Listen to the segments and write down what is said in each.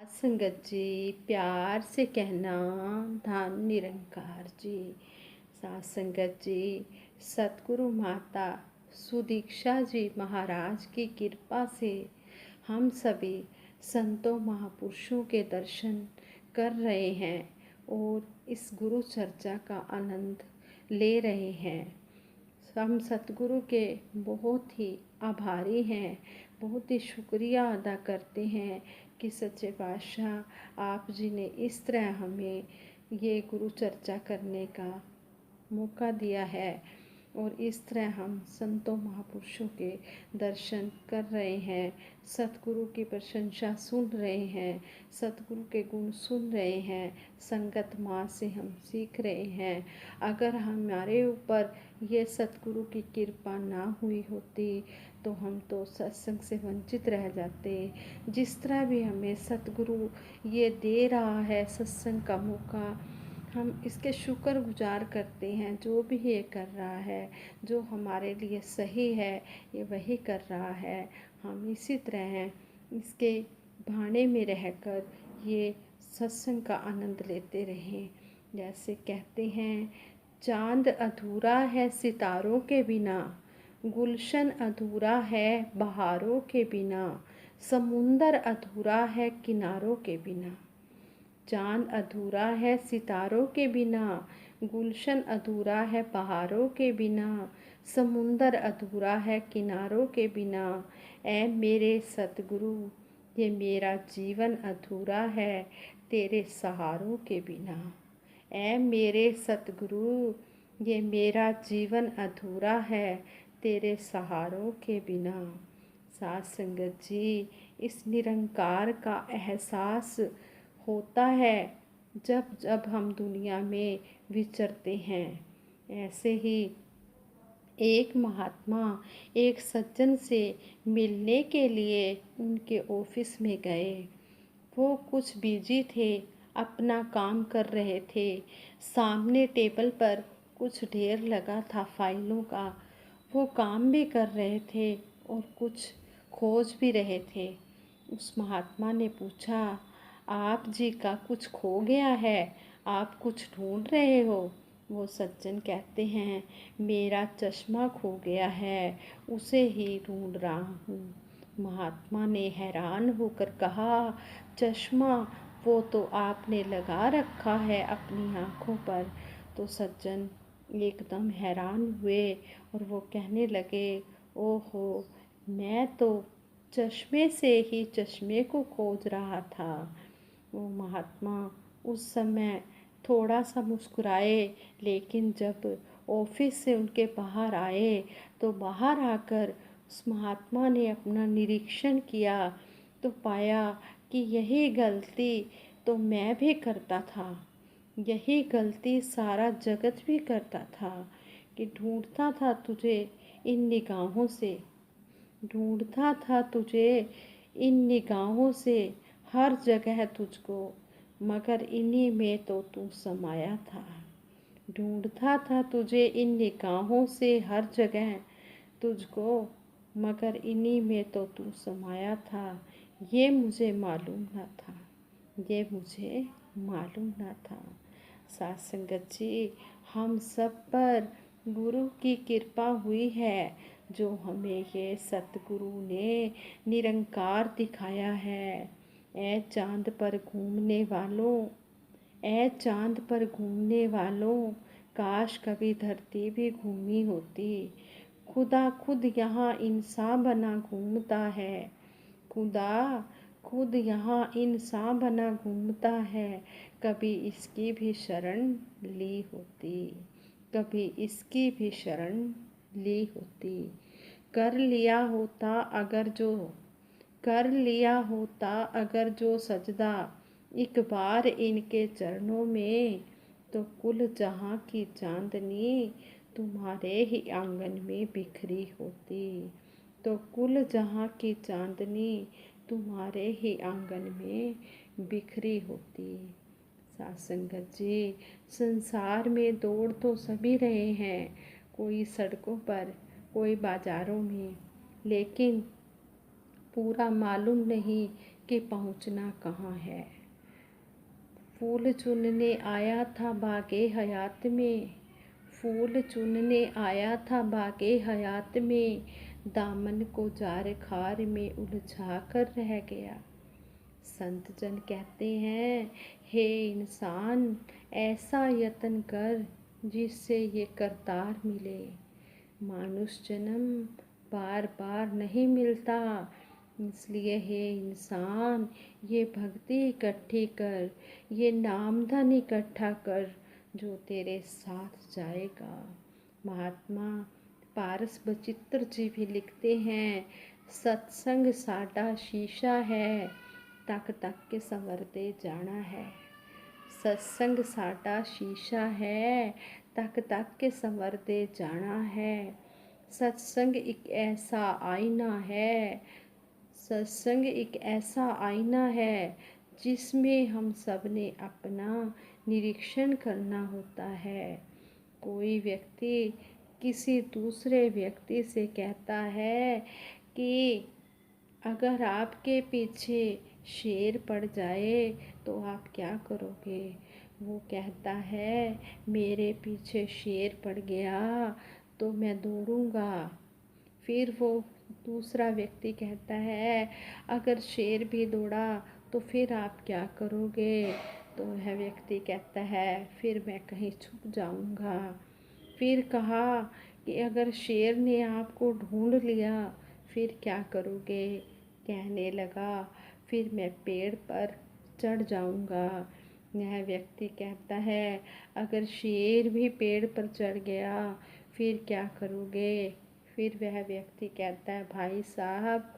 संगत जी, प्यार से कहना धन निरंकार जी। साथ संगत जी, सतगुरु माता सुदीक्षा जी महाराज की कृपा से हम सभी संतों महापुरुषों के दर्शन कर रहे हैं और इस गुरु चर्चा का आनंद ले रहे हैं। हम सतगुरु के बहुत ही आभारी हैं, बहुत ही शुक्रिया अदा करते हैं कि सच्चे पातशाह आप जी ने इस तरह हमें ये गुरु चर्चा करने का मौका दिया है और इस तरह हम संतों महापुरुषों के दर्शन कर रहे हैं, सतगुरु की प्रशंसा सुन रहे हैं, सतगुरु के गुण सुन रहे हैं, संगत माँ से हम सीख रहे हैं। अगर हमारे ऊपर ये सतगुरु की कृपा ना हुई होती तो हम तो सत्संग से वंचित रह जाते। जिस तरह भी हमें सतगुरु ये दे रहा है सत्संग का मौका, हम इसके शुक्रगुजार करते हैं। जो भी ये कर रहा है, जो हमारे लिए सही है, ये वही कर रहा है। हम इसी तरह इसके भाने में रहकर ये सत्संग का आनंद लेते रहें। जैसे कहते हैं, चांद अधूरा है सितारों के बिना, गुलशन अधूरा है बहारों के बिना, समुंदर अधूरा है किनारों के बिना। चांद अधूरा है सितारों के बिना, गुलशन अधूरा है बहारों के बिना, समुंदर अधूरा है किनारों के बिना। ऐ मेरे सतगुरु, ये मेरा जीवन अधूरा है तेरे सहारों के बिना। ऐ मेरे सतगुरु, ये मेरा जीवन अधूरा है तेरे सहारों के बिना। साथ संगत जी, इस निरंकार का एहसास होता है जब जब हम दुनिया में विचरते हैं। ऐसे ही एक महात्मा एक सज्जन से मिलने के लिए उनके ऑफिस में गए। वो कुछ बिजी थे, अपना काम कर रहे थे। सामने टेबल पर कुछ ढेर लगा था फाइलों का। वो काम भी कर रहे थे और कुछ खोज भी रहे थे। उस महात्मा ने पूछा, आप जी का कुछ खो गया है, आप कुछ ढूंढ रहे हो? वो सज्जन कहते हैं, मेरा चश्मा खो गया है, उसे ही ढूंढ रहा हूँ। महात्मा ने हैरान होकर कहा, चश्मा? वो तो आपने लगा रखा है अपनी आँखों पर। तो सज्जन एकदम हैरान हुए और वो कहने लगे, ओहो, मैं तो चश्मे से ही चश्मे को खोज रहा था। वो महात्मा उस समय थोड़ा सा मुस्कुराए, लेकिन जब ऑफिस से उनके बाहर आए तो बाहर आकर उस महात्मा ने अपना निरीक्षण किया तो पाया कि यही गलती तो मैं भी करता था, यही गलती सारा जगत भी करता था कि ढूंढता था तुझे इन निगाहों से, ढूंढता था तुझे इन निगाहों से, हर जगह तुझको, मगर इन्हीं में तो तू समाया था। ढूंढता था तुझे इन निगाहों से हर जगह तुझको, मगर इन्हीं में तो तू समाया था। ये मुझे मालूम न था, ये मुझे मालूम न था। साथ संगत जी, हम सब पर गुरु की कृपा हुई है, जो हमें ये सतगुरु ने निरंकार दिखाया है। ऐ चांद पर घूमने वालों, ऐ चांद पर घूमने वालों, काश कभी धरती भी घूमी होती। खुदा खुद यहाँ इंसान बना घूमता है, खुदा खुद यहाँ इंसान बना घूमता है। कभी इसकी भी शरण ली होती, कभी इसकी भी शरण ली होती। कर लिया होता अगर जो, कर लिया होता अगर जो सजदा, एक बार इनके चरणों में, तो कुल जहाँ की चांदनी तुम्हारे ही आंगन में बिखरी होती। तो कुल जहाँ की चांदनी तुम्हारे ही आंगन में बिखरी होती। साथ संगत जी, संसार में दौड़ तो सभी रहे हैं, कोई सड़कों पर, कोई बाज़ारों में, लेकिन पूरा मालूम नहीं कि पहुँचना कहाँ है। फूल चुनने आया था बागे हयात में, फूल चुनने आया था बागे हयात में, दामन को जार खार में उलझा कर रह गया। संत जन कहते हैं, हे इंसान ऐसा यत्न कर जिससे ये करतार मिले। मानुष जन्म बार बार नहीं मिलता, इसलिए हे इंसान ये भक्ति इकट्ठी कर, ये नामधन इकट्ठा कर जो तेरे साथ जाएगा। महात्मा पारस बचित्र जी भी लिखते हैं, सत्संग साडा शीशा है, तक तक के संवरते जाना है। सत्संग साडा शीशा है, तक तक के संवरते जाना है। सत्संग एक ऐसा आईना है, सत्संग एक ऐसा आईना है जिसमें हम सब ने अपना निरीक्षण करना होता है। कोई व्यक्ति किसी दूसरे व्यक्ति से कहता है कि अगर आपके पीछे शेर पड़ जाए तो आप क्या करोगे। वो कहता है मेरे पीछे शेर पड़ गया तो मैं दौड़ूंगा। फिर वो दूसरा व्यक्ति कहता है अगर शेर भी दौड़ा तो फिर आप क्या करोगे। तो वह व्यक्ति कहता है फिर मैं कहीं छुप जाऊंगा। फिर कहा कि अगर शेर ने आपको ढूंढ लिया फिर क्या करोगे। कहने लगा फिर मैं पेड़ पर चढ़ जाऊंगा। यह व्यक्ति कहता है अगर शेर भी पेड़ पर चढ़ गया फिर क्या करोगे। फिर वह व्यक्ति कहता है भाई साहब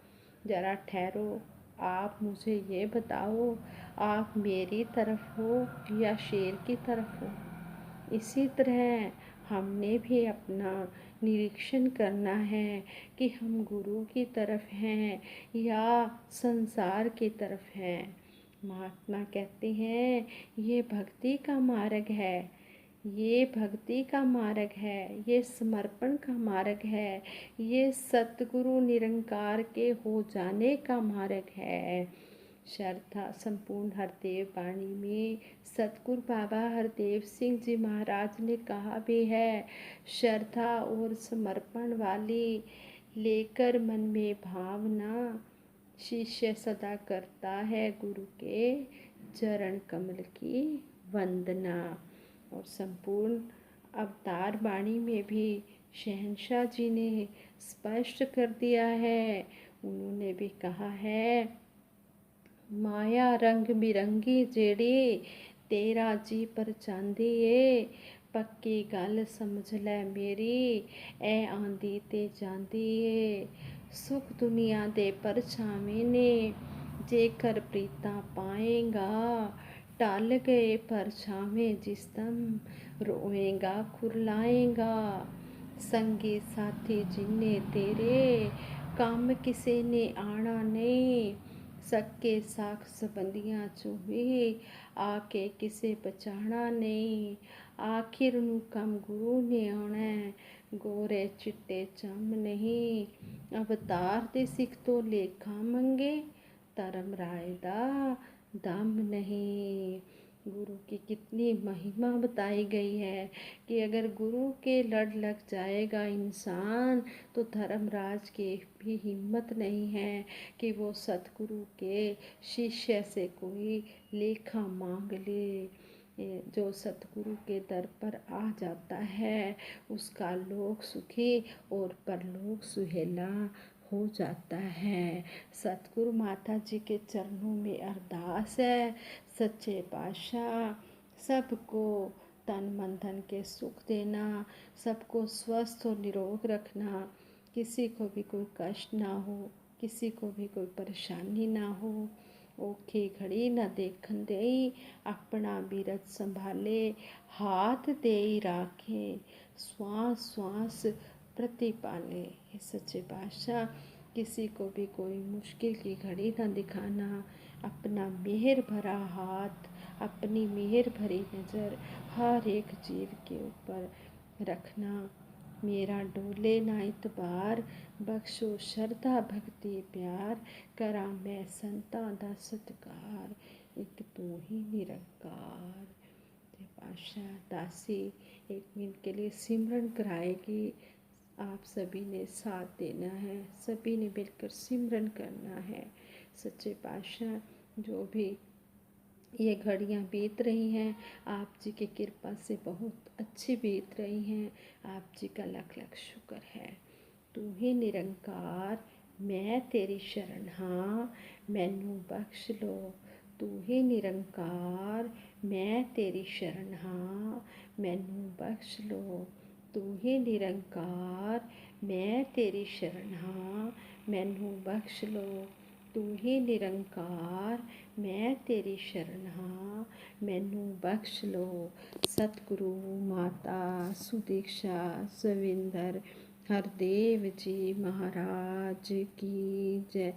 ज़रा ठहरो, आप मुझे ये बताओ आप मेरी तरफ हो या शेर की तरफ हो। इसी तरह हमने भी अपना निरीक्षण करना है कि हम गुरु की तरफ हैं या संसार की तरफ हैं। महात्मा कहते हैं ये भक्ति का मार्ग है, ये भक्ति का मार्ग है, ये समर्पण का मार्ग है, ये सतगुरु निरंकार के हो जाने का मार्ग है। श्रद्धा संपूर्ण हरदेव वाणी में सतगुरु बाबा हरदेव सिंह जी महाराज ने कहा भी है, श्रद्धा और समर्पण वाली लेकर मन में भावना, शिष्य सदा करता है गुरु के चरण कमल की वंदना। और संपूर्ण अवतार वाणी में भी शहंशाह जी ने स्पष्ट कर दिया है। उन्होंने भी कहा है माया रंग बिरंगी जेड़ी तेरा जी पर चांदी ए, पक्की गल समझ लै मेरी ए आंदी ते जांदी ए। सुख दुनिया दे परछावें ने जेकर प्रीता पाएगा, टल गए परछावें जिस दम रोएगा खुरलाएगा। संगी साथी जिन्ने तेरे काम किसे ने आना नहीं, सक्के साख संबंधियां चों भी आके किसे बचाना नहीं। आखिर नू कम गुरु ने आना, गोरे चिट्टे चम नहीं। अवतार दे सिख तो लेखा मंगे, धर्म राय दा दम नहीं। गुरु की कितनी महिमा बताई गई है कि अगर गुरु के लड़ लग जाएगा इंसान तो धर्मराज की भी हिम्मत नहीं है कि वो सतगुरु के शिष्य से कोई लेखा मांग ले। जो सतगुरु के दर पर आ जाता है उसका लोक सुखी और परलोक सुहेला हो जाता है। सतगुरु माता जी के चरणों में अरदास है, सच्चे पातशाह सबको तन मन धन के सुख देना, सबको स्वस्थ और निरोग रखना, किसी को भी कोई कष्ट ना हो, किसी को भी कोई परेशानी ना हो। औखी घड़ी न देखन देई, अपना बिरत संभाले, हाथ देई राखे, श्वास श्वास प्रतिपाले। हे सच्चे पातशाह किसी को भी कोई मुश्किल की घड़ी न दिखाना, अपना मेहर भरा हाथ, अपनी मेहर भरी नज़र हर एक जीव के ऊपर रखना। मेरा डोले ना इतबार, बख्शो शरधा भगती प्यार, करा मैं संतां दा सत्कार, एक तू ही निरंकार। ते पातशाह दासी 1 मिनट के लिए सिमरन कराएगी। आप सभी ने साथ देना है, सभी ने मिलकर सिमरन करना है। सच्चे पातशाह जो भी ये घड़ियाँ बीत रही हैं, आप जी की कृपा से बहुत अच्छी बीत रही हैं। आप जी का लख लख शुक्र है। तू ही निरंकार, मैं तेरी शरण हाँ, मैनू बख्श लो। तू ही निरंकार, मैं तेरी शरण हाँ, मैनू बख्श लो। तू ही निरंकार, मैं तेरी शरण हाँ, मैनू बख्श लो। तू ही निरंकार, मैं तेरी शरण हाँ, मैनू बख्श लो। सतगुरु माता सुदीक्षा सविंदर हरदेव जी महाराज की जय।